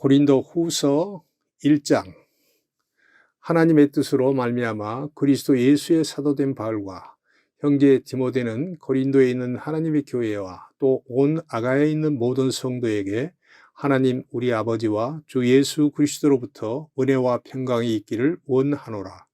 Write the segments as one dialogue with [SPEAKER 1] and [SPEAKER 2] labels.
[SPEAKER 1] 고린도후서 1장. 하나님의 뜻으로 말미암아 그리스도 예수의 사도된 바울과 형제 디모데는 고린도에 있는 하나님의 교회와 또 온 아가야에 있는 모든 성도에게 하나님 우리 아버지와 주 예수 그리스도로부터 은혜와 평강이 있기를 원하노라.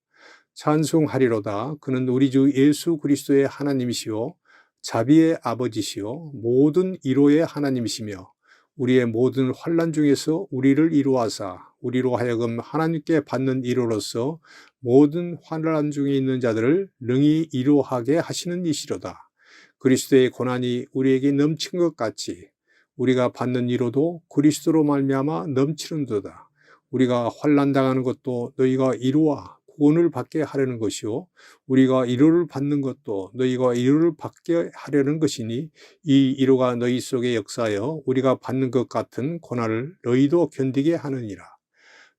[SPEAKER 1] 찬송하리로다. 그는 우리 주 예수 그리스도의 하나님이시요 자비의 아버지시요 모든 위로의 하나님이시며 우리의 모든 환난 중에서 우리를 위로하사 우리로 하여금 하나님께 받는 위로로서 모든 환난 중에 있는 자들을 능히 위로하게 하시는 이시로다. 그리스도의 고난이 우리에게 넘친 것 같이 우리가 받는 위로도 그리스도로 말미암아 넘치는도다. 우리가 환난 당하는 것도 너희가 위로와 구원을 받게 하려는 것이요 우리가 위로를 받는 것도 너희가 위로를 받게 하려는 것이니 이 위로가 너희 속에 역사하여 우리가 받는 것 같은 고난을 너희도 견디게 하느니라.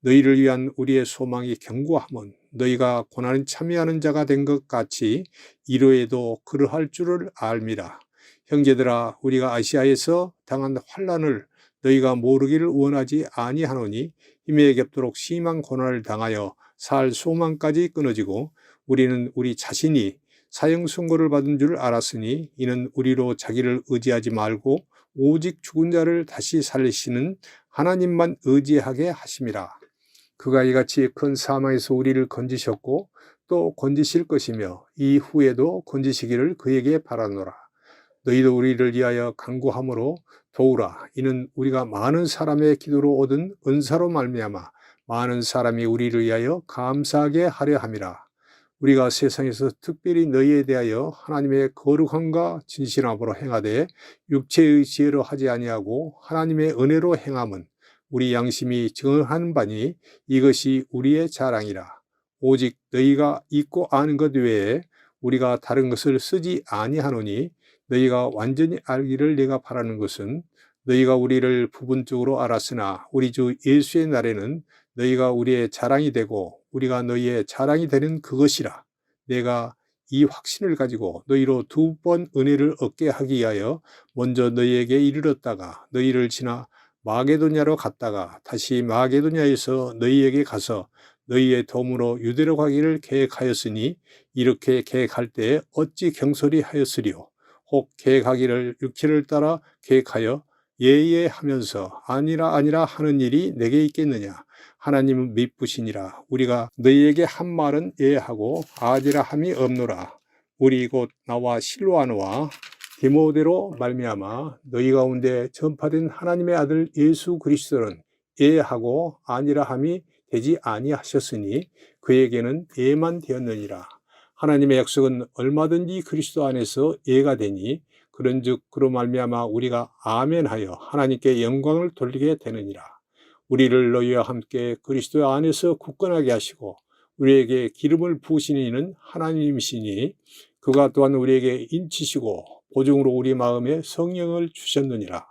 [SPEAKER 1] 너희를 위한 우리의 소망이 견고함은 너희가 고난에 참여하는 자가 된 것 같이 위로에도 그러할 줄을 알미라. 형제들아, 우리가 아시아에서 당한 환난을 너희가 모르기를 원하지 아니하노니 힘에 겹도록 심한 고난을 당하여 살 소망까지 끊어지고 우리는 우리 자신이 사형 선고를 받은 줄 알았으니 이는 우리로 자기를 의지하지 말고 오직 죽은 자를 다시 살리시는 하나님만 의지하게 하심이라. 그가 이같이 큰 사망에서 우리를 건지셨고 또 건지실 것이며 이후에도 건지시기를 그에게 바라노라. 너희도 우리를 위하여 간구함으로 도우라. 이는 우리가 많은 사람의 기도로 얻은 은사로 말미암아 많은 사람이 우리를 위하여 감사하게 하려 함이라. 우리가 세상에서 특별히 너희에 대하여 하나님의 거룩함과 진실함으로 행하되 육체의 지혜로 하지 아니하고 하나님의 은혜로 행함은 우리 양심이 증언하는 바니 이것이 우리의 자랑이라. 오직 너희가 잊고 아는 것 외에 우리가 다른 것을 쓰지 아니하노니 너희가 완전히 알기를 내가 바라는 것은 너희가 우리를 부분적으로 알았으나 우리 주 예수의 날에는 너희가 우리의 자랑이 되고 우리가 너희의 자랑이 되는 그것이라. 내가 이 확신을 가지고 너희로 2번 은혜를 얻게 하기 위하여 먼저 너희에게 이르렀다가 너희를 지나 마게도냐로 갔다가 다시 마게도냐에서 너희에게 가서 너희의 도움으로 유대로 가기를 계획하였으니 이렇게 계획할 때 어찌 경솔히 하였으리요. 혹 계획하기를 육체를 따라 계획하여 예예하면서 아니라 하는 일이 내게 있겠느냐. 하나님은 미쁘시니라. 우리가 너희에게 한 말은 예하고 아니라 함이 없노라. 우리 곧 나와 실로아노와 디모데로 말미암아 너희 가운데 전파된 하나님의 아들 예수 그리스도는 예하고 아니라 함이 되지 아니하셨으니 그에게는 예만 되었느니라. 하나님의 약속은 얼마든지 그리스도 안에서 예가 되니 그런즉 그로 말미암아 우리가 아멘하여 하나님께 영광을 돌리게 되느니라. 우리를 너희와 함께 그리스도 안에서 굳건하게 하시고 우리에게 기름을 부으신 이는 하나님이시니 그가 또한 우리에게 인치시고 보증으로 우리 마음에 성령을 주셨느니라.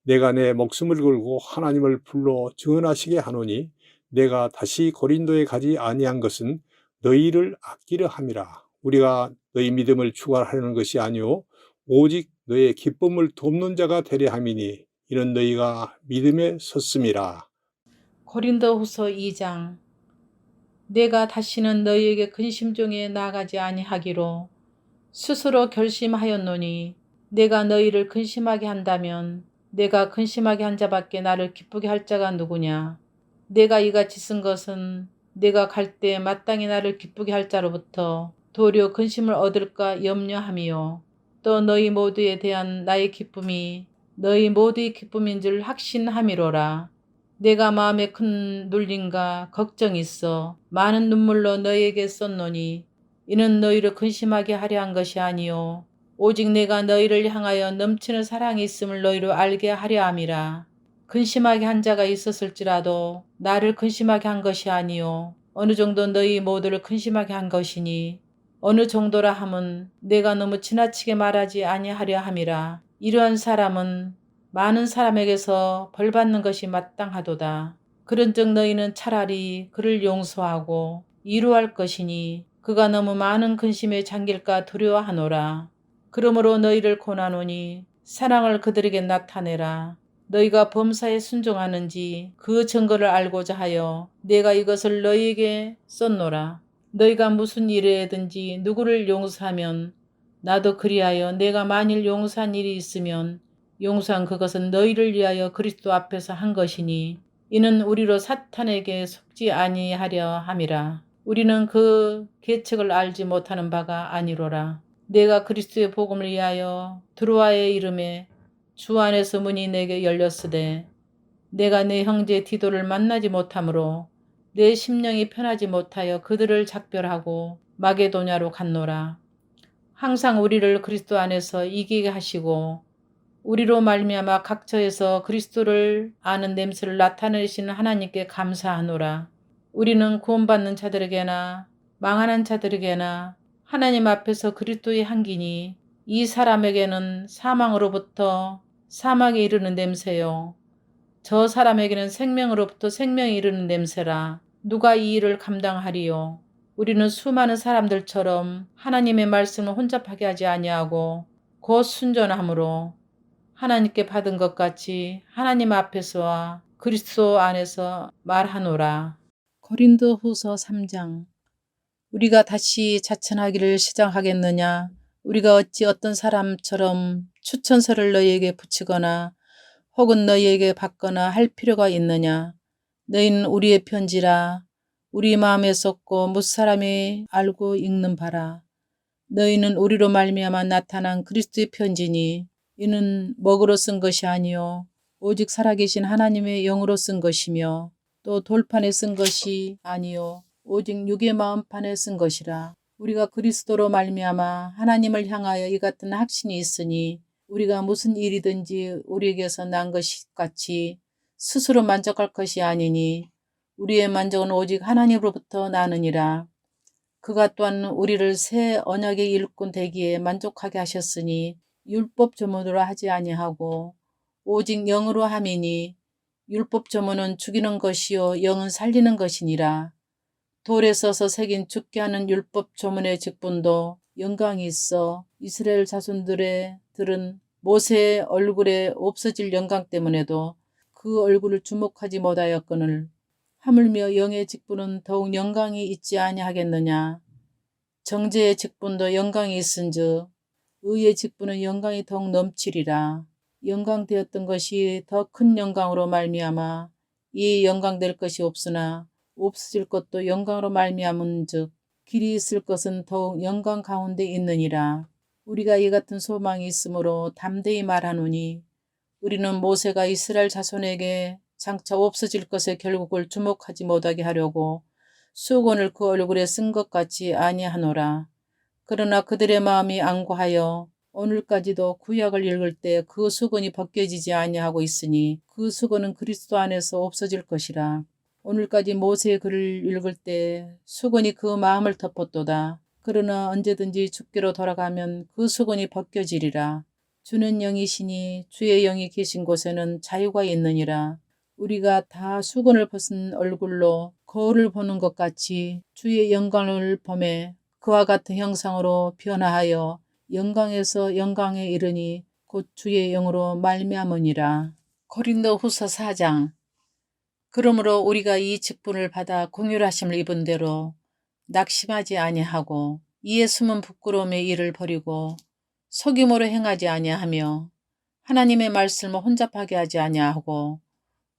[SPEAKER 1] 내가 내 목숨을 걸고 하나님을 불러 증언하시게 하노니 내가 다시 고린도에 가지 아니한 것은 너희를 아끼려 함이라. 우리가 너희 믿음을 추구하려는 것이 아니오 오직 너의 기쁨을 돕는 자가 되려 함이니 이는 너희가 믿음에 섰음이라.
[SPEAKER 2] 고린도후서 2장. 내가 다시는 너희에게 근심 중에 나가지 아니하기로 스스로 결심하였노니 내가 너희를 근심하게 한다면 내가 근심하게 한 자밖에 나를 기쁘게 할 자가 누구냐. 내가 이같이 쓴 것은 내가 갈 때 마땅히 나를 기쁘게 할 자로부터 도리어 근심을 얻을까 염려함이요. 또 너희 모두에 대한 나의 기쁨이 너희 모두의 기쁨인 줄 확신함이로라. 내가 마음에 큰 눌림과 걱정이 있어 많은 눈물로 너희에게 썼노니 이는 너희를 근심하게 하려 한 것이 아니요 오직 내가 너희를 향하여 넘치는 사랑이 있음을 너희로 알게 하려 함이라. 근심하게 한 자가 있었을지라도 나를 근심하게 한 것이 아니요 어느 정도 너희 모두를 근심하게 한 것이니 어느 정도라 함은 내가 너무 지나치게 말하지 아니하려 함이라. 이러한 사람은 많은 사람에게서 벌받는 것이 마땅하도다. 그런즉 너희는 차라리 그를 용서하고 위로할 것이니 그가 너무 많은 근심에 잠길까 두려워하노라. 그러므로 너희를 권하노니 사랑을 그들에게 나타내라. 너희가 범사에 순종하는지 그 증거를 알고자 하여 내가 이것을 너희에게 썼노라. 너희가 무슨 일에든지 누구를 용서하면 나도 그리하여 내가 만일 용서한 일이 있으면 용서한 그것은 너희를 위하여 그리스도 앞에서 한 것이니 이는 우리로 사탄에게 속지 아니하려 함이라. 우리는 그 계책을 알지 못하는 바가 아니로라. 내가 그리스도의 복음을 위하여 드로아의 이름에 주 안에서 문이 내게 열렸으되 내가 내 형제 디도를 만나지 못하므로 내 심령이 편하지 못하여 그들을 작별하고 마게도냐로 갔노라. 항상 우리를 그리스도 안에서 이기게 하시고 우리로 말미암아 각처에서 그리스도를 아는 냄새를 나타내시는 하나님께 감사하노라. 우리는 구원받는 자들에게나 망하는 자들에게나 하나님 앞에서 그리스도의 향기니 이 사람에게는 사망으로부터 사망에 이르는 냄새요 저 사람에게는 생명으로부터 생명에 이르는 냄새라. 누가 이 일을 감당하리요? 우리는 수많은 사람들처럼 하나님의 말씀을 혼잡하게 하지 아니하고 곧 순전함으로 하나님께 받은 것 같이 하나님 앞에서와 그리스도 안에서 말하노라. 고린도후서 3장. 우리가 다시 자천하기를 시작하겠느냐? 우리가 어찌 어떤 사람처럼 추천서를 너희에게 붙이거나 혹은 너희에게 받거나 할 필요가 있느냐? 너희는 우리의 편지라 우리 마음에 썼고 무사람이 알고 읽는 바라. 너희는 우리로 말미암아 나타난 그리스도의 편지니 이는 먹으로 쓴 것이 아니요 오직 살아계신 하나님의 영으로 쓴 것이며 또 돌판에 쓴 것이 아니요 오직 육의 마음판에 쓴 것이라. 우리가 그리스도로 말미암아 하나님을 향하여 이 같은 확신이 있으니 우리가 무슨 일이든지 우리에게서 난 것이 같이 스스로 만족할 것이 아니니 우리의 만족은 오직 하나님으로부터 나느니라. 그가 또한 우리를 새 언약의 일꾼 되기에 만족하게 하셨으니 율법 조문으로 하지 아니하고 오직 영으로 함이니 율법 조문은 죽이는 것이요 영은 살리는 것이니라. 돌에 써서 새긴 죽게 하는 율법 조문의 직분도 영광이 있어 이스라엘 자손들은 모세의 얼굴에 없어질 영광 때문에도 그 얼굴을 주목하지 못하였거늘 하물며 영의 직분은 더욱 영광이 있지 아니하겠느냐. 정죄의 직분도 영광이 있은즉 의의 직분은 영광이 더욱 넘치리라. 영광되었던 것이 더 큰 영광으로 말미암아 이 영광될 것이 없으나 없어질 것도 영광으로 말미암은즉 길이 있을 것은 더욱 영광 가운데 있느니라. 우리가 이 같은 소망이 있으므로 담대히 말하노니 우리는 모세가 이스라엘 자손에게 장차 없어질 것의 결국을 주목하지 못하게 하려고 수건을 그 얼굴에 쓴 것 같이 아니하노라. 그러나 그들의 마음이 안고하여 오늘까지도 구약을 읽을 때 그 수건이 벗겨지지 아니하고 있으니 그 수건은 그리스도 안에서 없어질 것이라. 오늘까지 모세의 글을 읽을 때 수건이 그 마음을 덮었도다. 그러나 언제든지 죽기로 돌아가면 그 수건이 벗겨지리라. 주는 영이시니 주의 영이 계신 곳에는 자유가 있느니라. 우리가 다 수건을 벗은 얼굴로 거울을 보는 것 같이 주의 영광을 보매 그와 같은 형상으로 변화하여 영광에서 영광에 이르니 곧 주의 영으로 말미암으니라. 고린도후서 4장. 그러므로 우리가 이 직분을 받아 공율하심을 입은 대로 낙심하지 아니하고 이에 숨은 부끄러움의 일을 버리고 속임으로 행하지 아니하며 하나님의 말씀을 혼잡하게 하지 아니하고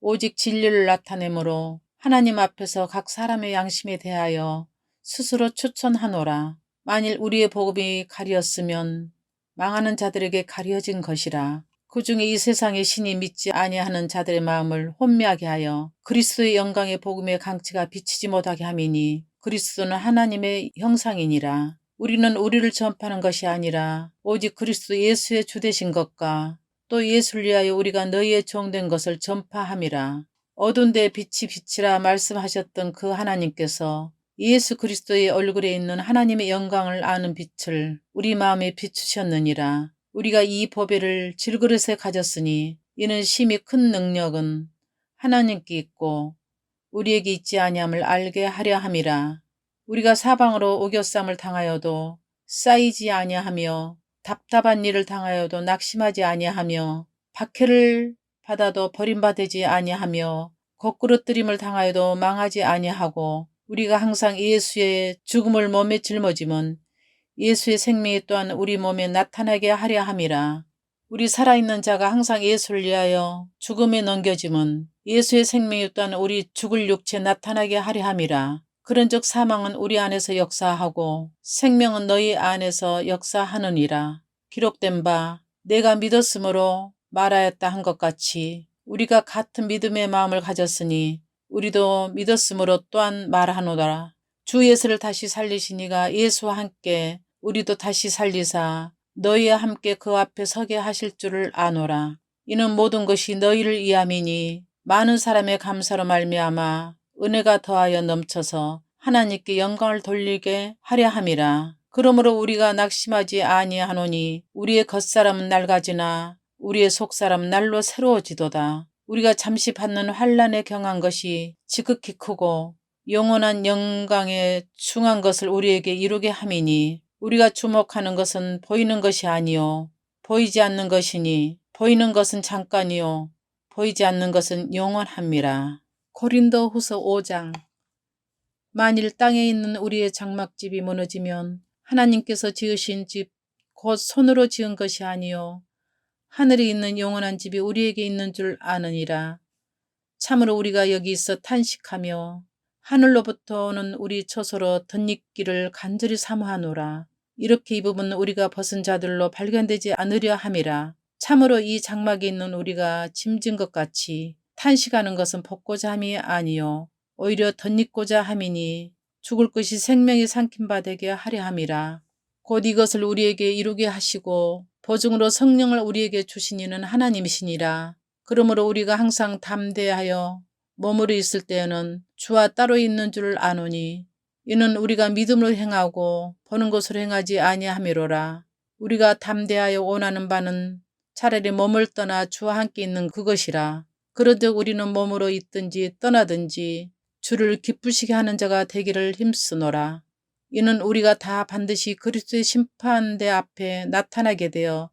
[SPEAKER 2] 오직 진리를 나타내므로 하나님 앞에서 각 사람의 양심에 대하여 스스로 추천하노라. 만일 우리의 복음이 가리었으면 망하는 자들에게 가려진 것이라. 그 중에 이 세상의 신이 믿지 아니하는 자들의 마음을 혼미하게 하여 그리스도의 영광의 복음의 강치가 비치지 못하게 함이니 그리스도는 하나님의 형상이니라. 우리는 우리를 전파하는 것이 아니라 오직 그리스도 예수의 주되신 것과 또 예수를 위하여 우리가 너희의 종된 것을 전파함이라. 어두운 데에 빛이 비치라 말씀하셨던 그 하나님께서 예수 그리스도의 얼굴에 있는 하나님의 영광을 아는 빛을 우리 마음에 비추셨느니라. 우리가 이 보배를 질그릇에 가졌으니 이는 심히 큰 능력은 하나님께 있고 우리에게 있지 아니함을 알게 하려 함이라. 우리가 사방으로 오겨쌈을 당하여도 쌓이지 아니하며 답답한 일을 당하여도 낙심하지 아니하며 박해를 받아도 버림받지 아니하며 거꾸러뜨림을 당하여도 망하지 아니하고 우리가 항상 예수의 죽음을 몸에 짊어짐은 예수의 생명이 또한 우리 몸에 나타나게 하려 함이라. 우리 살아있는 자가 항상 예수를 위하여 죽음에 넘겨짐은 예수의 생명이 또한 우리 죽을 육체에 나타나게 하려 함이라. 그런즉 사망은 우리 안에서 역사하고 생명은 너희 안에서 역사하느니라. 기록된 바 내가 믿었으므로 말하였다 한 것 같이 우리가 같은 믿음의 마음을 가졌으니 우리도 믿었으므로 또한 말하노라. 주 예수를 다시 살리시니가 예수와 함께 우리도 다시 살리사 너희와 함께 그 앞에 서게 하실 줄을 아노라. 이는 모든 것이 너희를 위함이니 많은 사람의 감사로 말미암아 은혜가 더하여 넘쳐서 하나님께 영광을 돌리게 하려 함이라. 그러므로 우리가 낙심하지 아니하노니 우리의 겉사람은 낡아지나 우리의 속사람은 날로 새로워지도다. 우리가 잠시 받는 환난에 경한 것이 지극히 크고 영원한 영광에 중한 것을 우리에게 이루게 함이니 우리가 주목하는 것은 보이는 것이 아니요 보이지 않는 것이니 보이는 것은 잠깐이요 보이지 않는 것은 영원함이라. 고린도후서 5장. 만일 땅에 있는 우리의 장막집이 무너지면 하나님께서 지으신 집 곧 손으로 지은 것이 아니요 하늘에 있는 영원한 집이 우리에게 있는 줄 아느니라. 참으로 우리가 여기 있어 탄식하며 하늘로부터 오는 우리 처소로 덧입기를 간절히 사모하노라. 이렇게 입으면 우리가 벗은 자들로 발견되지 않으려 함이라. 참으로 이 장막에 있는 우리가 짐진 것 같이 탄식하는 것은 벗고자 함이 아니요 오히려 덧입고자 함이니 죽을 것이 생명이 삼킨 바 되게 하려 함이라. 곧 이것을 우리에게 이루게 하시고 보증으로 성령을 우리에게 주신 이는 하나님이시니라. 그러므로 우리가 항상 담대하여 머무르 있을 때에는 주와 따로 있는 줄 아노니 이는 우리가 믿음으로 행하고 보는 것으로 행하지 아니함이로라. 우리가 담대하여 원하는 바는 차라리 몸을 떠나 주와 함께 있는 그것이라. 그런즉 우리는 몸으로 있든지 떠나든지 주를 기쁘시게 하는 자가 되기를 힘쓰노라. 이는 우리가 다 반드시 그리스도의 심판대 앞에 나타나게 되어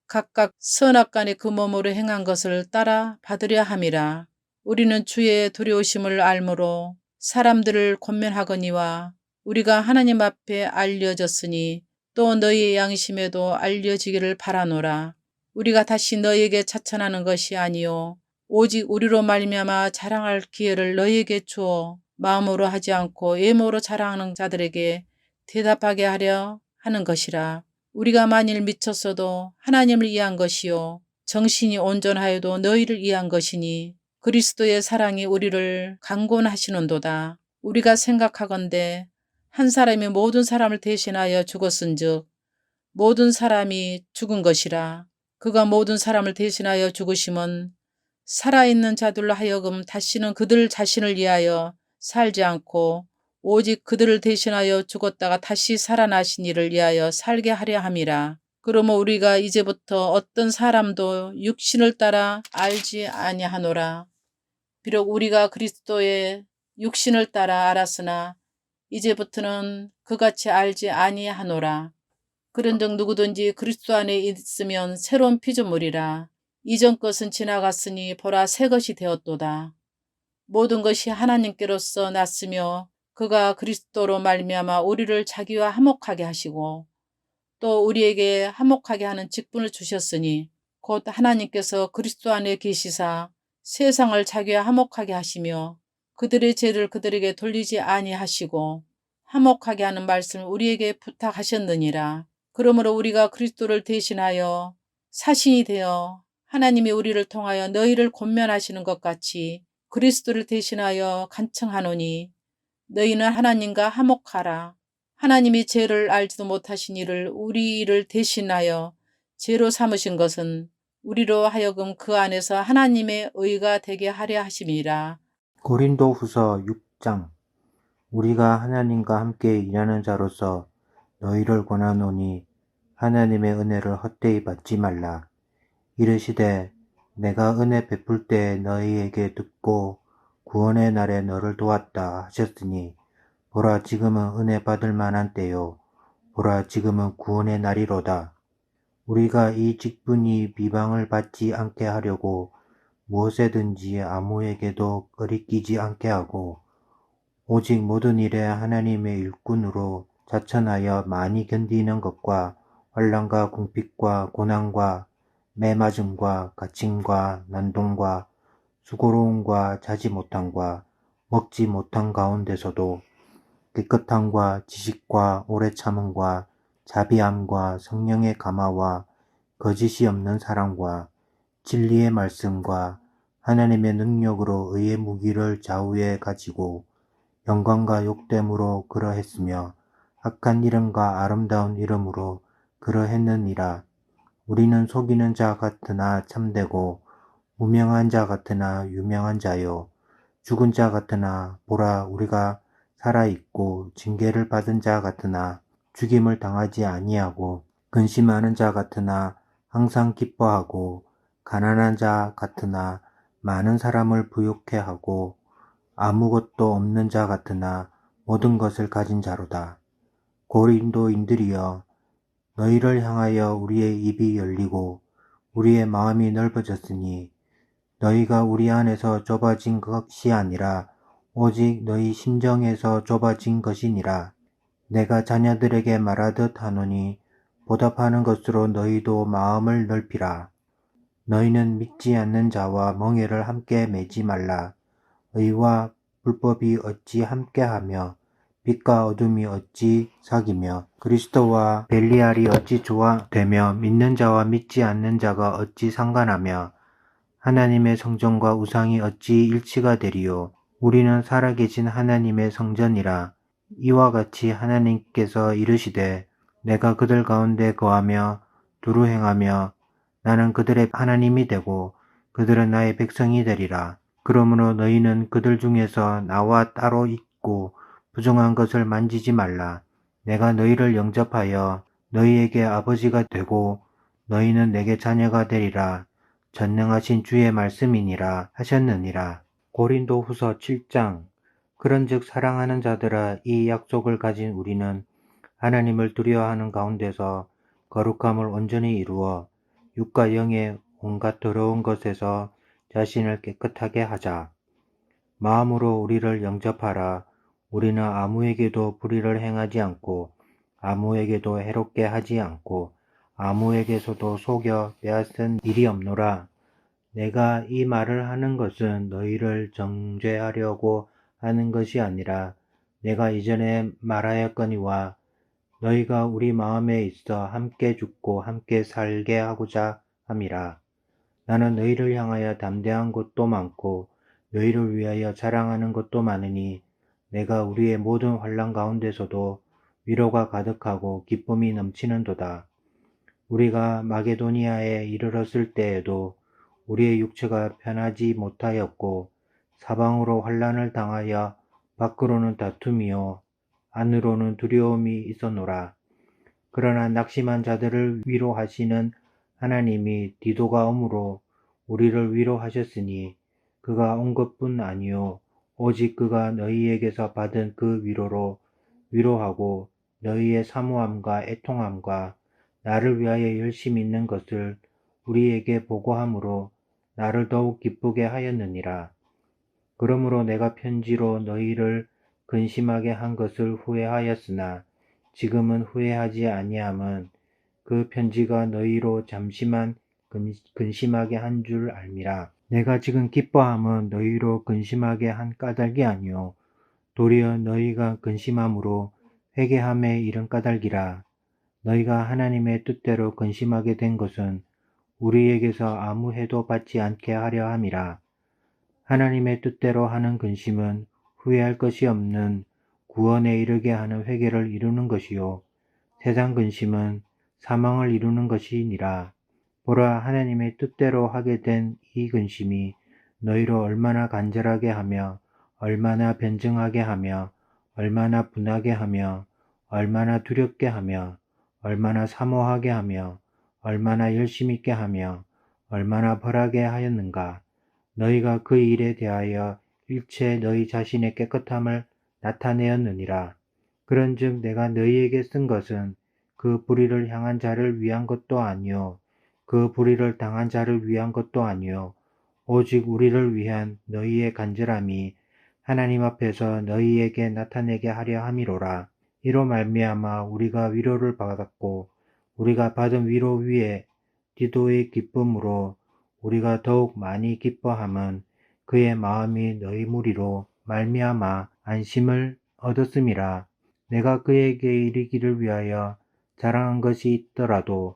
[SPEAKER 2] 각각 선악간에 그 몸으로 행한 것을 따라 받으려 함이라. 우리는 주의 두려우심을 알므로 사람들을 권면하거니와 우리가 하나님 앞에 알려졌으니 또 너희의 양심에도 알려지기를 바라노라. 우리가 다시 너희에게 차천하는 것이 아니요 오직 우리로 말미암아 자랑할 기회를 너희에게 주어 마음으로 하지 않고 외모로 자랑하는 자들에게 대답하게 하려 하는 것이라. 우리가 만일 미쳤어도 하나님을 위한 것이요 정신이 온전하여도 너희를 위한 것이니 그리스도의 사랑이 우리를 강권하시는도다. 우리가 생각하건대 한 사람이 모든 사람을 대신하여 죽었은즉 모든 사람이 죽은 것이라. 그가 모든 사람을 대신하여 죽으심은 살아있는 자들로 하여금 다시는 그들 자신을 위하여 살지 않고 오직 그들을 대신하여 죽었다가 다시 살아나신 이를 위하여 살게 하려 함이라. 그러므로 우리가 이제부터 어떤 사람도 육신을 따라 알지 아니하노라. 비록 우리가 그리스도의 육신을 따라 알았으나 이제부터는 그같이 알지 아니하노라. 그런즉 누구든지 그리스도 안에 있으면 새로운 피조물이라. 이전 것은 지나갔으니 보라 새 것이 되었도다. 모든 것이 하나님께로서 났으며 그가 그리스도로 말미암아 우리를 자기와 화목하게 하시고 또 우리에게 화목하게 하는 직분을 주셨으니 곧 하나님께서 그리스도 안에 계시사 세상을 자기와 화목하게 하시며 그들의 죄를 그들에게 돌리지 아니하시고 화목하게 하는 말씀을 우리에게 부탁하셨느니라. 그러므로 우리가 그리스도를 대신하여 사신이 되어 하나님이 우리를 통하여 너희를 권면하시는 것 같이 그리스도를 대신하여 간청하노니 너희는 하나님과 화목하라. 하나님이 죄를 알지도 못하신 이를 우리를 대신하여 죄로 삼으신 것은 우리로 하여금 그 안에서 하나님의 의가 되게 하려 하심이라.
[SPEAKER 3] 고린도후서 6장. 우리가 하나님과 함께 일하는 자로서 너희를 권하노니 하나님의 은혜를 헛되이 받지 말라. 이르시되 내가 은혜 베풀 때 너희에게 듣고 구원의 날에 너를 도왔다 하셨으니 보라 지금은 은혜 받을 만한 때요 보라 지금은 구원의 날이로다. 우리가 이 직분이 비방을 받지 않게 하려고 무엇에든지 아무에게도 거리끼지 않게 하고 오직 모든 일에 하나님의 일꾼으로 자천하여 많이 견디는 것과 환난과 궁핍과 고난과 매맞음과 갇힘과 난동과 수고로움과 자지 못함과 먹지 못한 가운데서도 깨끗함과 지식과 오래 참음과 자비함과 성령의 감화와 거짓이 없는 사랑과 진리의 말씀과 하나님의 능력으로 의의 무기를 좌우에 가지고 영광과 욕됨으로 그러했으며 악한 이름과 아름다운 이름으로 그러했느니라. 우리는 속이는 자 같으나 참되고 무명한 자 같으나 유명한 자요 죽은 자 같으나 보라 우리가 살아있고 징계를 받은 자 같으나 죽임을 당하지 아니하고 근심하는 자 같으나 항상 기뻐하고 가난한 자 같으나 많은 사람을 부욕해 하고 아무것도 없는 자 같으나 모든 것을 가진 자로다. 고린도인들이여 너희를 향하여 우리의 입이 열리고 우리의 마음이 넓어졌으니 너희가 우리 안에서 좁아진 것이 아니라 오직 너희 심정에서 좁아진 것이니라. 내가 자녀들에게 말하듯 하노니 보답하는 것으로 너희도 마음을 넓히라. 너희는 믿지 않는 자와 멍에를 함께 매지 말라. 의와 불법이 어찌 함께하며 빛과 어둠이 어찌 사귀며 그리스도와 벨리알이 어찌 조화되며 믿는 자와 믿지 않는 자가 어찌 상관하며 하나님의 성전과 우상이 어찌 일치가 되리요. 우리는 살아계신 하나님의 성전이라. 이와 같이 하나님께서 이르시되 내가 그들 가운데 거하며 두루 행하며 나는 그들의 하나님이 되고 그들은 나의 백성이 되리라. 그러므로 너희는 그들 중에서 나와 따로 있고 부정한 것을 만지지 말라. 내가 너희를 영접하여 너희에게 아버지가 되고 너희는 내게 자녀가 되리라. 전능하신 주의 말씀이니라 하셨느니라. 고린도후서 7장. 그런즉 사랑하는 자들아 이 약속을 가진 우리는 하나님을 두려워하는 가운데서 거룩함을 온전히 이루어 육과 영의 온갖 더러운 것에서 자신을 깨끗하게 하자. 마음으로 우리를 영접하라. 우리는 아무에게도 불의를 행하지 않고 아무에게도 해롭게 하지 않고 아무에게서도 속여 빼앗은 일이 없노라. 내가 이 말을 하는 것은 너희를 정죄하려고 하는 것이 아니라 내가 이전에 말하였거니와 너희가 우리 마음에 있어 함께 죽고 함께 살게 하고자 함이라. 나는 너희를 향하여 담대한 것도 많고 너희를 위하여 자랑하는 것도 많으니 내가 우리의 모든 환난 가운데서도 위로가 가득하고 기쁨이 넘치는도다. 우리가 마게도니아에 이르렀을 때에도 우리의 육체가 편하지 못하였고 사방으로 환난을 당하여 밖으로는 다툼이요 안으로는 두려움이 있었노라. 그러나 낙심한 자들을 위로하시는 하나님이 디도가 om으로 우리를 위로하셨으니 그가 온 것뿐 아니요 오직 그가 너희에게서 받은 그 위로로 위로하고 너희의 사모함과 애통함과 나를 위하여 열심히 있는 것을 우리에게 보고함으로 나를 더욱 기쁘게 하였느니라. 그러므로 내가 편지로 너희를 근심하게 한 것을 후회하였으나 지금은 후회하지 아니함은 그 편지가 너희로 잠시만 근심하게 한 줄 알미라. 내가 지금 기뻐함은 너희로 근심하게 한 까닭이 아니요 도리어 너희가 근심함으로 회개함에 이른 까닭이라. 너희가 하나님의 뜻대로 근심하게 된 것은 우리에게서 아무 해도 받지 않게 하려 함이라. 하나님의 뜻대로 하는 근심은 후회할 것이 없는 구원에 이르게 하는 회개를 이루는 것이요 세상 근심은 사망을 이루는 것이니라. 보라, 하나님의 뜻대로 하게 된 이 근심이 너희로 얼마나 간절하게 하며 얼마나 변증하게 하며 얼마나 분하게 하며 얼마나 두렵게 하며 얼마나 사모하게 하며 얼마나 열심 있게 하며 얼마나 벌하게 하였는가. 너희가 그 일에 대하여 일체 너희 자신의 깨끗함을 나타내었느니라. 그런즉 내가 너희에게 쓴 것은 그 불의를 향한 자를 위한 것도 아니요 그 불의를 당한 자를 위한 것도 아니요 오직 우리를 위한 너희의 간절함이 하나님 앞에서 너희에게 나타내게 하려 함이로라. 이로 말미암아 우리가 위로를 받았고 우리가 받은 위로 위에 디도의 기쁨으로 우리가 더욱 많이 기뻐함은 그의 마음이 너희 무리로 말미암아 안심을 얻었음이라. 내가 그에게 이르기를 위하여 자랑한 것이 있더라도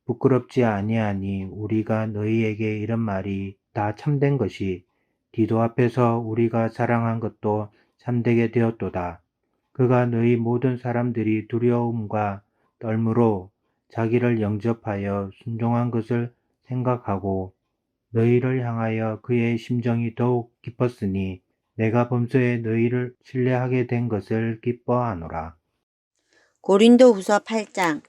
[SPEAKER 3] 부끄럽지 아니하니 우리가 너희에게 이런 말이 다 참된 것이 디도 앞에서 우리가 자랑한 것도 참되게 되었도다. 그가 너희 모든 사람들이 두려움과 떨므로 자기를 영접하여 순종한 것을 생각하고 너희를 향하여 그의 심정이 더욱 깊었으니 내가 범서에 너희를 신뢰하게 된 것을 기뻐하노라.
[SPEAKER 4] 고린도후서 8장.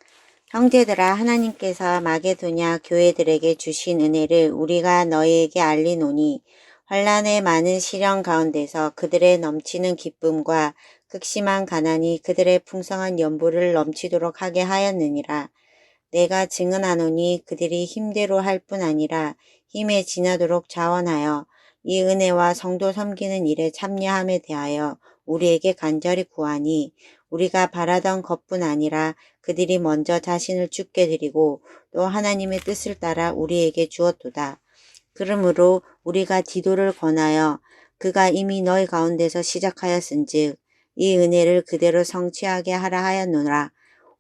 [SPEAKER 4] 형제들아, 하나님께서 마게도냐 교회들에게 주신 은혜를 우리가 너희에게 알리노니 환난의 많은 시련 가운데서 그들의 넘치는 기쁨과 극심한 가난이 그들의 풍성한 연보를 넘치도록 하게 하였느니라. 내가 증언하노니 그들이 힘대로 할 뿐 아니라 힘에 지나도록 자원하여 이 은혜와 성도 섬기는 일에 참여함에 대하여 우리에게 간절히 구하니 우리가 바라던 것뿐 아니라 그들이 먼저 자신을 주께 드리고 또 하나님의 뜻을 따라 우리에게 주었도다. 그러므로 우리가 디도를 권하여 그가 이미 너희 가운데서 시작하였은즉 이 은혜를 그대로 성취하게 하라 하였노라.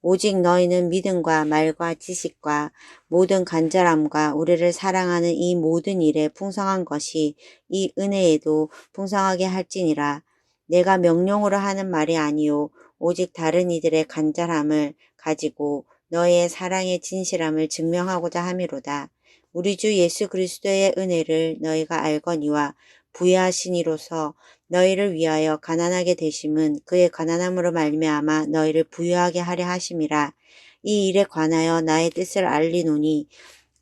[SPEAKER 4] 오직 너희는 믿음과 말과 지식과 모든 간절함과 우리를 사랑하는 이 모든 일에 풍성한 것이 이 은혜에도 풍성하게 할지니라. 내가 명령으로 하는 말이 아니요 오직 다른 이들의 간절함을 가지고 너희의 사랑의 진실함을 증명하고자 함이로다. 우리 주 예수 그리스도의 은혜를 너희가 알거니와 부유하신 이로서 너희를 위하여 가난하게 되심은 그의 가난함으로 말미암아 너희를 부유하게 하려 하심이라. 이 일에 관하여 나의 뜻을 알리노니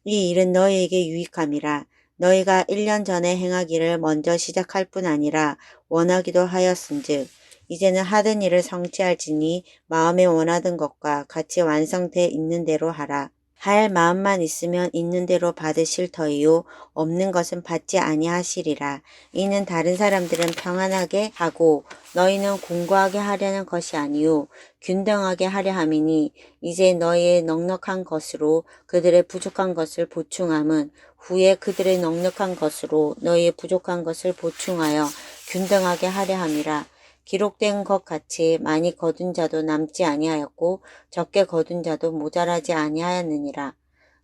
[SPEAKER 4] 이 일은 너희에게 유익함이라. 너희가 1년 전에 행하기를 먼저 시작할 뿐 아니라 원하기도 하였은즉 이제는 하던 일을 성취할지니 마음에 원하던 것과 같이 완성돼 있는 대로 하라. 할 마음만 있으면 있는 대로 받으실 터이요 없는 것은 받지 아니하시리라. 이는 다른 사람들은 평안하게 하고 너희는 공고하게 하려는 것이 아니요 균등하게 하려 함이니 이제 너희의 넉넉한 것으로 그들의 부족한 것을 보충함은 후에 그들의 넉넉한 것으로 너희의 부족한 것을 보충하여 균등하게 하려 함이라. 기록된 것 같이 많이 거둔 자도 남지 아니하였고 적게 거둔 자도 모자라지 아니하였느니라.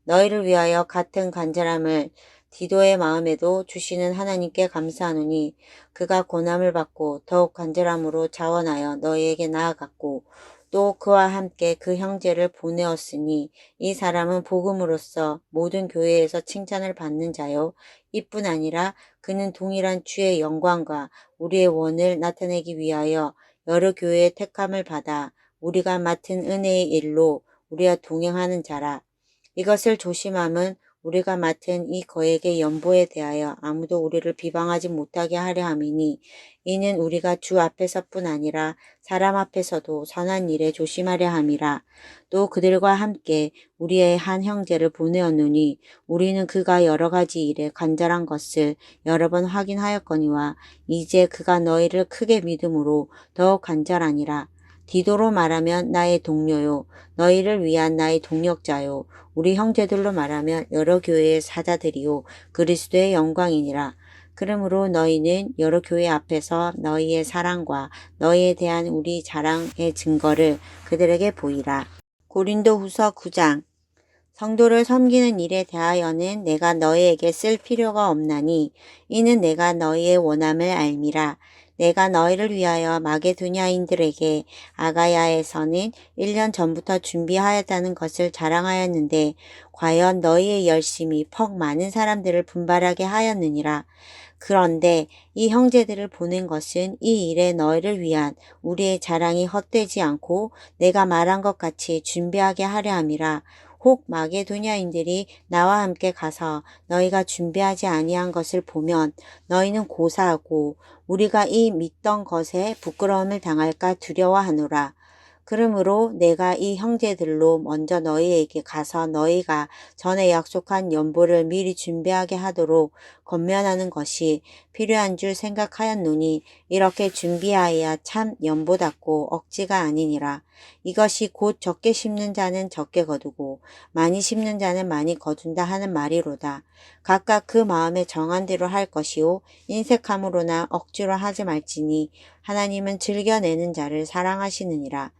[SPEAKER 4] 너희를 위하여 같은 간절함을 디도의 마음에도 주시는 하나님께 감사하노니 그가 고난을 받고 더욱 간절함으로 자원하여 너희에게 나아갔고 또 그와 함께 그 형제를 보내었으니 이 사람은 복음으로써 모든 교회에서 칭찬을 받는 자요 이뿐 아니라 그는 동일한 주의 영광과 우리의 원을 나타내기 위하여 여러 교회의 택함을 받아 우리가 맡은 은혜의 일로 우리와 동행하는 자라. 이것을 조심함은 우리가 맡은 이 거액의 연보에 대하여 아무도 우리를 비방하지 못하게 하려 함이니 이는 우리가 주 앞에서뿐 아니라 사람 앞에서도 선한 일에 조심하려 함이라. 또 그들과 함께 우리의 한 형제를 보내었노니 우리는 그가 여러 가지 일에 간절한 것을 여러 번 확인하였거니와 이제 그가 너희를 크게 믿음으로 더욱 간절하니라. 디도로 말하면 나의 동료요 너희를 위한 나의 동력자요 우리 형제들로 말하면 여러 교회의 사자들이요 그리스도의 영광이니라. 그러므로 너희는 여러 교회 앞에서 너희의 사랑과 너희에 대한 우리 자랑의 증거를 그들에게 보이라. 고린도후서 9장. 성도를 섬기는 일에 대하여는 내가 너희에게 쓸 필요가 없나니 이는 내가 너희의 원함을 알미라. 내가 너희를 위하여 마게도냐인들에게 아가야에서는 1년 전부터 준비하였다는 것을 자랑하였는데 과연 너희의 열심이 퍽 많은 사람들을 분발하게 하였느니라. 그런데 이 형제들을 보낸 것은 이 일에 너희를 위한 우리의 자랑이 헛되지 않고 내가 말한 것 같이 준비하게 하려 함이라. 혹 마게도냐인들이 나와 함께 가서 너희가 준비하지 아니한 것을 보면 너희는 고사하고 우리가 이 믿던 것에 부끄러움을 당할까 두려워하노라. 그러므로 내가 이 형제들로 먼저 너희에게 가서 너희가 전에 약속한 연보를 미리 준비하게 하도록 권면하는 것이 필요한 줄 생각하였노니 이렇게 준비하여야 참 연보답고 억지가 아니니라. 이것이 곧 적게 심는 자는 적게 거두고 많이 심는 자는 많이 거둔다 하는 말이로다. 각각 그 마음에 정한 대로 할 것이요 인색함으로나 억지로 하지 말지니 하나님은 즐겨내는 자를 사랑하시느니라.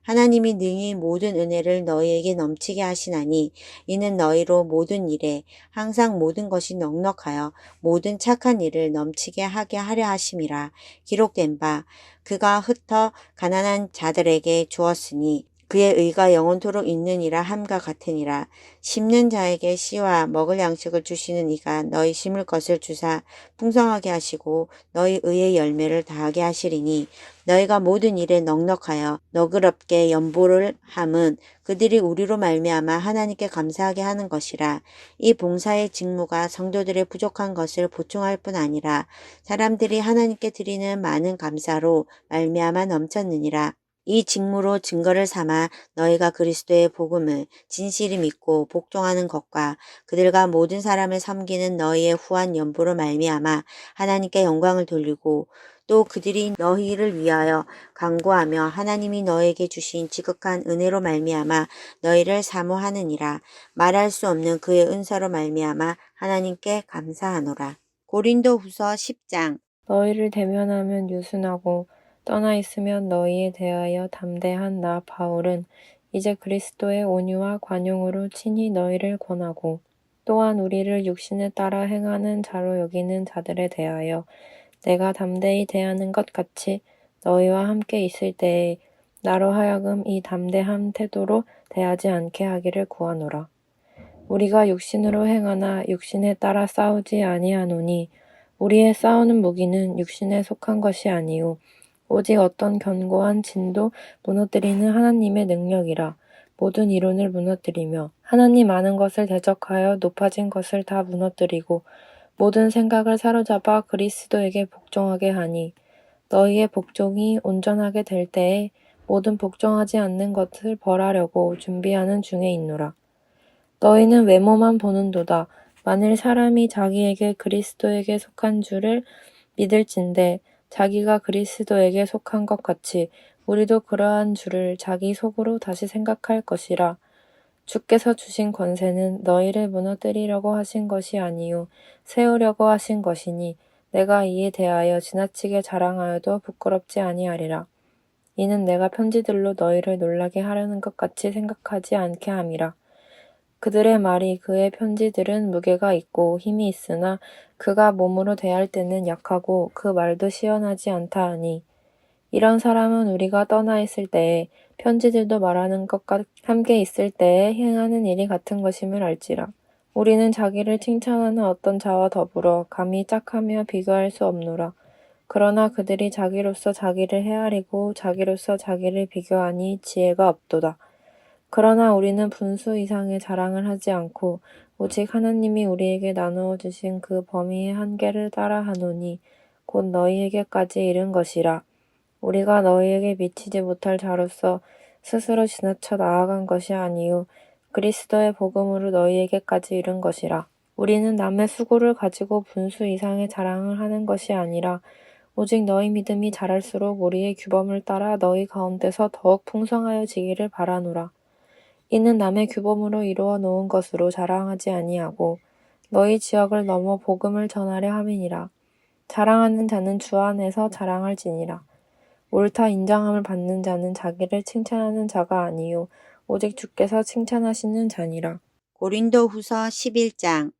[SPEAKER 4] 하나님이 능히 모든 은혜를 너희에게 넘치게 하시나니 이는 너희로 모든 일에 항상 모든 것이 넉넉하여 모든 착한 일을 넘치게 하게 하려 하심이라. 기록된 바 그가 흩어 가난한 자들에게 주었으니 그의 의가 영원토록 있느니라 함과 같으니라. 심는 자에게 씨와 먹을 양식을 주시는 이가 너희 심을 것을 주사 풍성하게 하시고 너희 의의 열매를 다하게 하시리니 너희가 모든 일에 넉넉하여 너그럽게 연보를 함은 그들이 우리로 말미암아 하나님께 감사하게 하는 것이라. 이 봉사의 직무가 성도들의 부족한 것을 보충할 뿐 아니라 사람들이 하나님께 드리는 많은 감사로 말미암아 넘쳤느니라. 이 직무로 증거를 삼아 너희가 그리스도의 복음을 진실히 믿고 복종하는 것과 그들과 모든 사람을 섬기는 너희의 후한 연보로 말미암아 하나님께 영광을 돌리고 또 그들이 너희를 위하여 간구하며 하나님이 너에게 주신 지극한 은혜로 말미암아 너희를 사모하느니라. 말할 수 없는 그의 은사로 말미암아 하나님께 감사하노라. 고린도후서 10장.
[SPEAKER 5] 너희를 대면하면 유순하고 떠나 있으면 너희에 대하여 담대한 나 바울은 이제 그리스도의 온유와 관용으로 친히 너희를 권하고 또한 우리를 육신에 따라 행하는 자로 여기는 자들에 대하여 내가 담대히 대하는 것 같이 너희와 함께 있을 때에 나로 하여금 이 담대한 태도로 대하지 않게 하기를 구하노라. 우리가 육신으로 행하나 육신에 따라 싸우지 아니하노니 우리의 싸우는 무기는 육신에 속한 것이 아니요 오직 어떤 견고한 진도 무너뜨리는 하나님의 능력이라. 모든 이론을 무너뜨리며 하나님 아는 것을 대적하여 높아진 것을 다 무너뜨리고 모든 생각을 사로잡아 그리스도에게 복종하게 하니 너희의 복종이 온전하게 될 때에 모든 복종하지 않는 것을 벌하려고 준비하는 중에 있노라. 너희는 외모만 보는도다. 만일 사람이 자기에게 그리스도에게 속한 줄을 믿을진대 자기가 그리스도에게 속한 것 같이 우리도 그러한 줄을 자기 속으로 다시 생각할 것이라. 주께서 주신 권세는 너희를 무너뜨리려고 하신 것이 아니요 세우려고 하신 것이니 내가 이에 대하여 지나치게 자랑하여도 부끄럽지 아니하리라. 이는 내가 편지들로 너희를 놀라게 하려는 것 같이 생각하지 않게 함이라. 그들의 말이 그의 편지들은 무게가 있고 힘이 있으나 그가 몸으로 대할 때는 약하고 그 말도 시원하지 않다 하니 이런 사람은 우리가 떠나 있을 때에 편지들도 말하는 것과 함께 있을 때에 행하는 일이 같은 것임을 알지라. 우리는 자기를 칭찬하는 어떤 자와 더불어 감히 짝하며 비교할 수 없노라. 그러나 그들이 자기로서 자기를 헤아리고 자기로서 자기를 비교하니 지혜가 없도다. 그러나 우리는 분수 이상의 자랑을 하지 않고 오직 하나님이 우리에게 나누어 주신 그 범위의 한계를 따라 하노니 곧 너희에게까지 이른 것이라. 우리가 너희에게 미치지 못할 자로서 스스로 지나쳐 나아간 것이 아니요 그리스도의 복음으로 너희에게까지 이른 것이라. 우리는 남의 수고를 가지고 분수 이상의 자랑을 하는 것이 아니라 오직 너희 믿음이 자랄수록 우리의 규범을 따라 너희 가운데서 더욱 풍성하여지기를 바라노라. 이는 남의 규범으로 이루어 놓은 것으로 자랑하지 아니하고 너희 지역을 넘어 복음을 전하려 함이니라. 자랑하는 자는 주 안에서 자랑할지니라. 옳다 인정함을 받는 자는 자기를 칭찬하는 자가 아니요 오직 주께서 칭찬하시는 자니라.
[SPEAKER 4] 고린도후서 11장.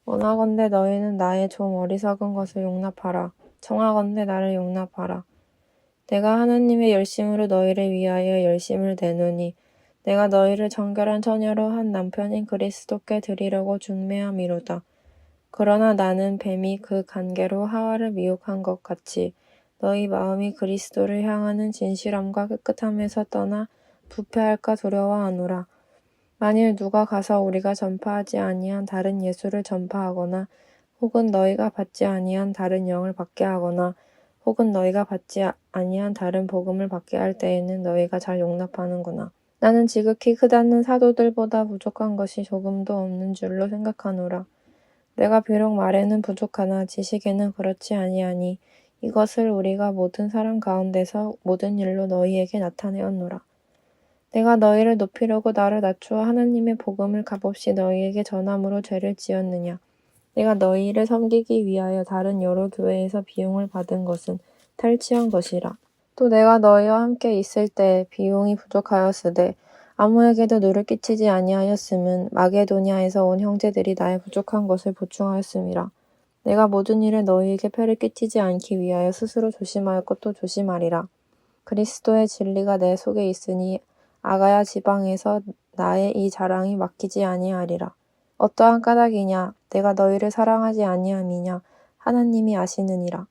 [SPEAKER 5] 원하건대 너희는 나의 좀 어리석은 것을 용납하라. 청하건대 나를 용납하라. 내가 하나님의 열심으로 너희를 위하여 열심을 내노니 내가 너희를 정결한 처녀로 한 남편인 그리스도께 드리려고 중매함이로다. 그러나 나는 뱀이 그 간계로 하와를 미혹한 것 같이 너희 마음이 그리스도를 향하는 진실함과 깨끗함에서 떠나 부패할까 두려워하노라. 만일 누가 가서 우리가 전파하지 아니한 다른 예수를 전파하거나 혹은 너희가 받지 아니한 다른 영을 받게 하거나 혹은 너희가 받지 아니한 다른 복음을 받게 할 때에는 너희가 잘 용납하는구나. 나는 지극히 크다는 사도들보다 부족한 것이 조금도 없는 줄로 생각하노라. 내가 비록 말에는 부족하나 지식에는 그렇지 아니하니 이것을 우리가 모든 사람 가운데서 모든 일로 너희에게 나타내었노라. 내가 너희를 높이려고 나를 낮추어 하나님의 복음을 값없이 너희에게 전함으로 죄를 지었느냐. 내가 너희를 섬기기 위하여 다른 여러 교회에서 비용을 받은 것은 탈취한 것이라. 또 내가 너희와 함께 있을 때 비용이 부족하였으되 아무에게도 누를 끼치지 아니하였음은 마게도냐에서 온 형제들이 나의 부족한 것을 보충하였음이라. 내가 모든 일에 너희에게 폐를 끼치지 않기 위하여 스스로 조심하였고 또 조심하리라. 그리스도의 진리가 내 속에 있으니 아가야 지방에서 나의 이 자랑이 막히지 아니하리라. 어떠한 까닭이냐 내가 너희를 사랑하지 아니함이냐 하나님이 아시느니라.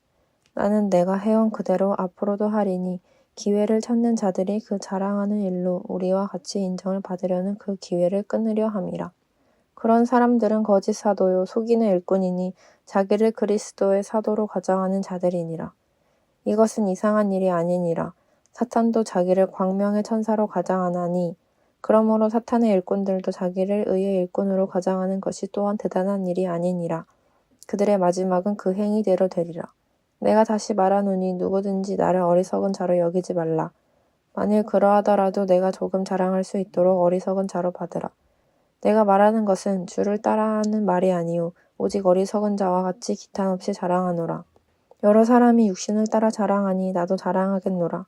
[SPEAKER 5] 나는 내가 해온 그대로 앞으로도 하리니 기회를 찾는 자들이 그 자랑하는 일로 우리와 같이 인정을 받으려는 그 기회를 끊으려 함이라. 그런 사람들은 거짓 사도요 속이는 일꾼이니 자기를 그리스도의 사도로 가장하는 자들이니라. 이것은 이상한 일이 아니니라. 사탄도 자기를 광명의 천사로 가장하나니 그러므로 사탄의 일꾼들도 자기를 의의 일꾼으로 가장하는 것이 또한 대단한 일이 아니니라. 그들의 마지막은 그 행위대로 되리라. 내가 다시 말하노니 누구든지 나를 어리석은 자로 여기지 말라. 만일 그러하더라도 내가 조금 자랑할 수 있도록 어리석은 자로 받으라. 내가 말하는 것은 주를 따라하는 말이 아니요 오직 어리석은 자와 같이 기탄 없이 자랑하노라. 여러 사람이 육신을 따라 자랑하니 나도 자랑하겠노라.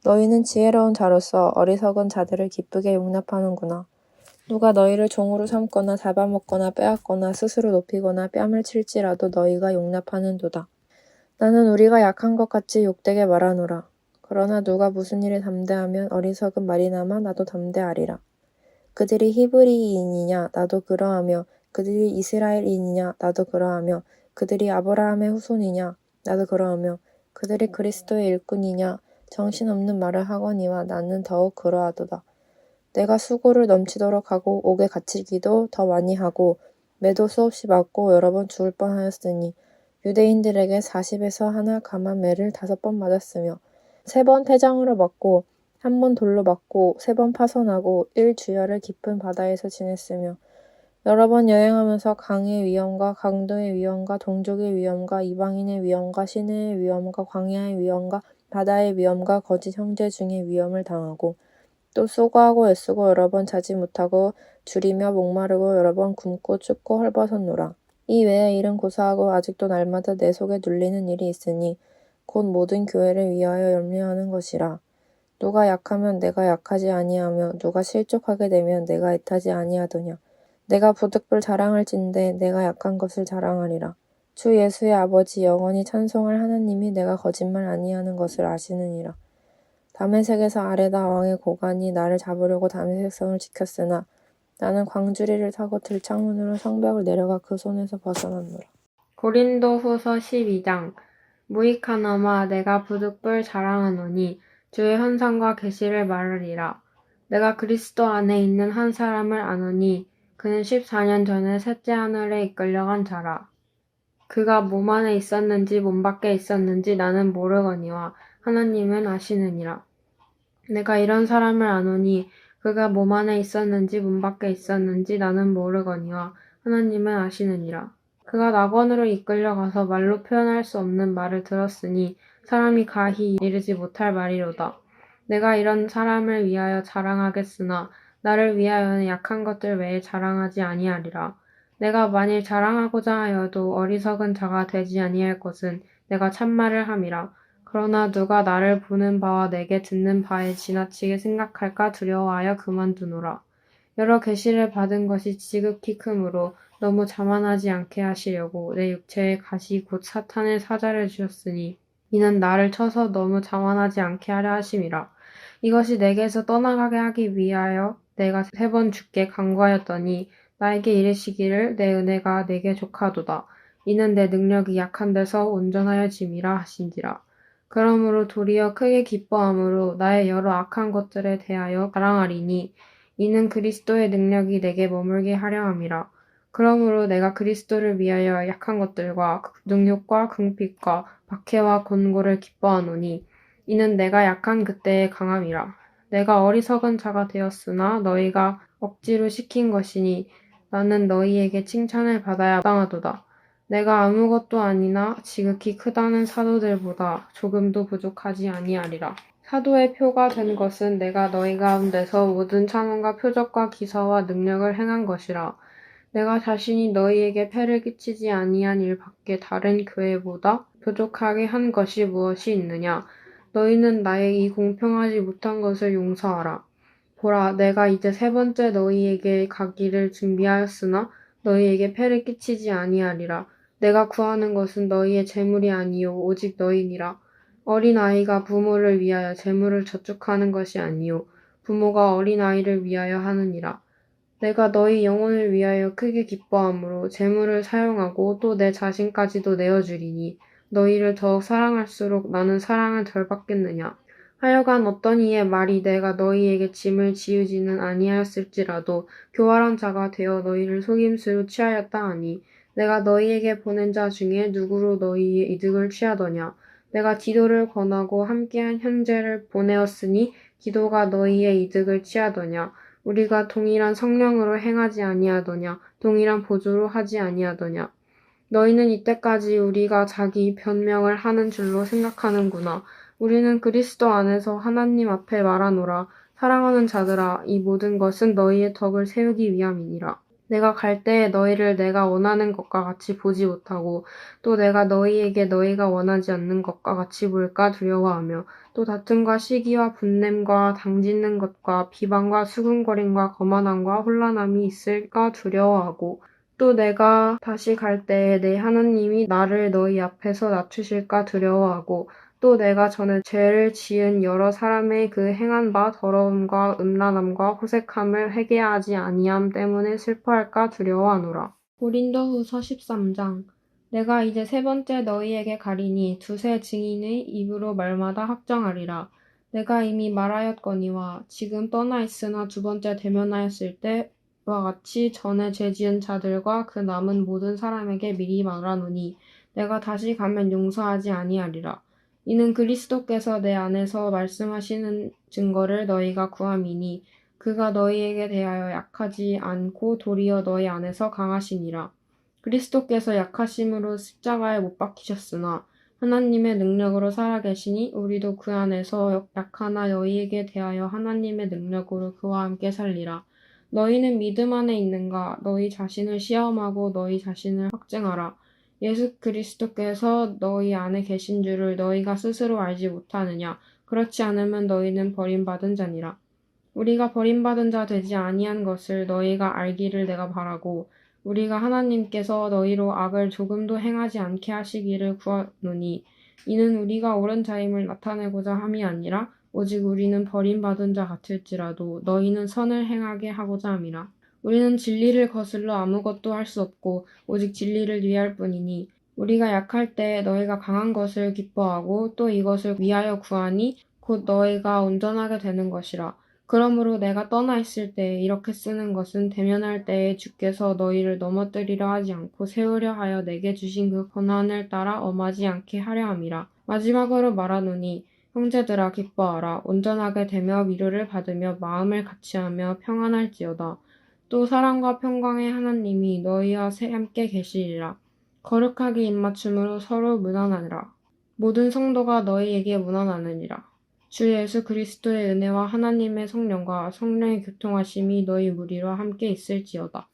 [SPEAKER 5] 너희는 지혜로운 자로서 어리석은 자들을 기쁘게 용납하는구나. 누가 너희를 종으로 삼거나 잡아먹거나 빼앗거나 스스로 높이거나 뺨을 칠지라도 너희가 용납하는도다. 나는 우리가 약한 것 같이 욕되게 말하노라. 그러나 누가 무슨 일에 담대하면 어리석은 말이나마 나도 담대하리라. 그들이 히브리인이냐 나도 그러하며 그들이 이스라엘인이냐 나도 그러하며 그들이 아브라함의 후손이냐 나도 그러하며 그들이 그리스도의 일꾼이냐 정신없는 말을 하거니와 나는 더욱 그러하도다. 내가 수고를 넘치도록 하고 옥에 갇히기도 더 많이 하고 매도 수없이 맞고 여러 번 죽을 뻔하였으니 유대인들에게 40에서 하나 감한 매를 5번 맞았으며 3번 패장으로 맞고 1번 돌로 맞고 3번 파손하고 1주야를 깊은 바다에서 지냈으며 여러 번 여행하면서 강의 위험과 강도의 위험과 동족의 위험과 이방인의 위험과 시내의 위험과 광야의 위험과 바다의 위험과 거짓 형제 중의 위험을 당하고 또 수고하고 애쓰고 여러 번 자지 못하고 줄이며 목마르고 여러 번 굶고 춥고 헐벗었노라. 이 외에 일은 고사하고 아직도 날마다 내 속에 눌리는 일이 있으니 곧 모든 교회를 위하여 염려하는 것이라. 누가 약하면 내가 약하지 아니하며 누가 실족하게 되면 내가 애타지 아니하더냐. 내가 부득불 자랑할진대 내가 약한 것을 자랑하리라. 주 예수의 아버지 영원히 찬송할 하나님이 내가 거짓말 아니하는 것을 아시느니라. 다메섹에서 아레다 왕의 고관이 나를 잡으려고 다메섹 성을 지켰으나 나는 광주리를 타고 들창문으로 성벽을 내려가 그 손에서 벗어났노라.
[SPEAKER 6] 고린도후서 12장 무익하나마 내가 부득불 자랑하노니 주의 현상과 계시를 말하리라. 내가 그리스도 안에 있는 한 사람을 아노니 그는 14년 전에 셋째 하늘에 이끌려간 자라. 그가 몸 안에 있었는지 몸 밖에 있었는지 나는 모르거니와 하나님은 아시느니라. 내가 이런 사람을 아노니 그가 몸 안에 있었는지 몸 밖에 있었는지 나는 모르거니와 하나님은 아시느니라. 그가 낙원으로 이끌려가서 말로 표현할 수 없는 말을 들었으니 사람이 가히 이르지 못할 말이로다. 내가 이런 사람을 위하여 자랑하겠으나 나를 위하여는 약한 것들 외에 자랑하지 아니하리라. 내가 만일 자랑하고자 하여도 어리석은 자가 되지 아니할 것은 내가 참말을 함이라. 그러나 누가 나를 보는 바와 내게 듣는 바에 지나치게 생각할까 두려워하여 그만두노라. 여러 계시를 받은 것이 지극히 크므로 너무 자만하지 않게 하시려고 내 육체에 가시 곧 사탄의 사자를 주셨으니 이는 나를 쳐서 너무 자만하지 않게 하려 하심이라. 이것이 내게서 떠나가게 하기 위하여 내가 3번 주께 간구하였더니 나에게 이르시기를 내 은혜가 내게 족하도다. 이는 내 능력이 약한 데서 온전하여짐이라 하신지라. 그러므로 도리어 크게 기뻐함으로 나의 여러 악한 것들에 대하여 자랑하리니 이는 그리스도의 능력이 내게 머물게 하려 함이라. 그러므로 내가 그리스도를 위하여 약한 것들과 능욕과 궁핍과 박해와 곤고를 기뻐하노니 이는 내가 약한 그때의 강함이라. 내가 어리석은 자가 되었으나 너희가 억지로 시킨 것이니 나는 너희에게 칭찬을 받아야 마땅하도다. 내가 아무것도 아니나 지극히 크다는 사도들보다 조금도 부족하지 아니하리라. 사도의 표가 된 것은 내가 너희 가운데서 모든 찬원과 표적과 기사와 능력을 행한 것이라. 내가 자신이 너희에게 폐를 끼치지 아니한 일 밖에 다른 교회보다 부족하게 한 것이 무엇이 있느냐? 너희는 나의 이 공평하지 못한 것을 용서하라. 보라, 내가 이제 세 번째 너희에게 가기를 준비하였으나 너희에게 폐를 끼치지 아니하리라. 내가 구하는 것은 너희의 재물이 아니요 오직 너희니라. 어린아이가 부모를 위하여 재물을 저축하는 것이 아니요 부모가 어린아이를 위하여 하느니라. 내가 너희 영혼을 위하여 크게 기뻐함으로 재물을 사용하고 또 내 자신까지도 내어주리니 너희를 더욱 사랑할수록 나는 사랑을 덜 받겠느냐. 하여간 어떤 이의 말이 내가 너희에게 짐을 지우지는 아니하였을지라도 교활한 자가 되어 너희를 속임수로 취하였다 하니 내가 너희에게 보낸 자 중에 누구로 너희의 이득을 취하더냐. 내가 디도를 권하고 함께한 형제를 보내었으니 디도가 너희의 이득을 취하더냐. 우리가 동일한 성령으로 행하지 아니하더냐. 동일한 보조로 하지 아니하더냐. 너희는 이때까지 우리가 자기 변명을 하는 줄로 생각하는구나. 우리는 그리스도 안에서 하나님 앞에 말하노라. 사랑하는 자들아, 이 모든 것은 너희의 덕을 세우기 위함이니라. 내가 갈 때에 너희를 내가 원하는 것과 같이 보지 못하고 또 내가 너희에게 너희가 원하지 않는 것과 같이 볼까 두려워하며 또 다툼과 시기와 분냄과 당짓는 것과 비방과 수군거림과 거만함과 혼란함이 있을까 두려워하고 또 내가 다시 갈 때에 내 하나님이 나를 너희 앞에서 낮추실까 두려워하고 또 내가 전에 죄를 지은 여러 사람의 그 행한 바 더러움과 음란함과 호색함을 회개하지 아니함 때문에 슬퍼할까 두려워하노라. 고린도후서 13장. 내가 이제 세 번째 너희에게 가리니 두세 증인의 입으로 말마다 확정하리라. 내가 이미 말하였거니와 지금 떠나 있으나 두 번째 대면하였을 때와 같이 전에 죄 지은 자들과 그 남은 모든 사람에게 미리 말하노니 내가 다시 가면 용서하지 아니하리라. 이는 그리스도께서 내 안에서 말씀하시는 증거를 너희가 구함이니 그가 너희에게 대하여 약하지 않고 도리어 너희 안에서 강하시니라. 그리스도께서 약하심으로 십자가에 못 박히셨으나 하나님의 능력으로 살아계시니 우리도 그 안에서 약하나 너희에게 대하여 하나님의 능력으로 그와 함께 살리라. 너희는 믿음 안에 있는가? 너희 자신을 시험하고 너희 자신을 확증하라. 예수 그리스도께서 너희 안에 계신 줄을 너희가 스스로 알지 못하느냐? 그렇지 않으면 너희는 버림받은 자니라. 우리가 버림받은 자 되지 아니한 것을 너희가 알기를 내가 바라고 우리가 하나님께서 너희로 악을 조금도 행하지 않게 하시기를 구하노니 이는 우리가 옳은 자임을 나타내고자 함이 아니라 오직 우리는 버림받은 자 같을지라도 너희는 선을 행하게 하고자 함이라. 우리는 진리를 거슬러 아무것도 할 수 없고 오직 진리를 위할 뿐이니 우리가 약할 때 너희가 강한 것을 기뻐하고 또 이것을 위하여 구하니 곧 너희가 온전하게 되는 것이라. 그러므로 내가 떠나 있을 때에 이렇게 쓰는 것은 대면할 때에 주께서 너희를 넘어뜨리려 하지 않고 세우려 하여 내게 주신 그 권한을 따라 엄하지 않게 하려 함이라. 마지막으로 말하노니 형제들아 기뻐하라. 온전하게 되며 위로를 받으며 마음을 같이하며 평안할지어다. 또 사랑과 평강의 하나님이 너희와 함께 계시리라. 거룩하게 입맞춤으로 서로 문안하라. 모든 성도가 너희에게 문안하느니라. 주 예수 그리스도의 은혜와 하나님의 성령과 성령의 교통하심이 너희 무리와 함께 있을지어다.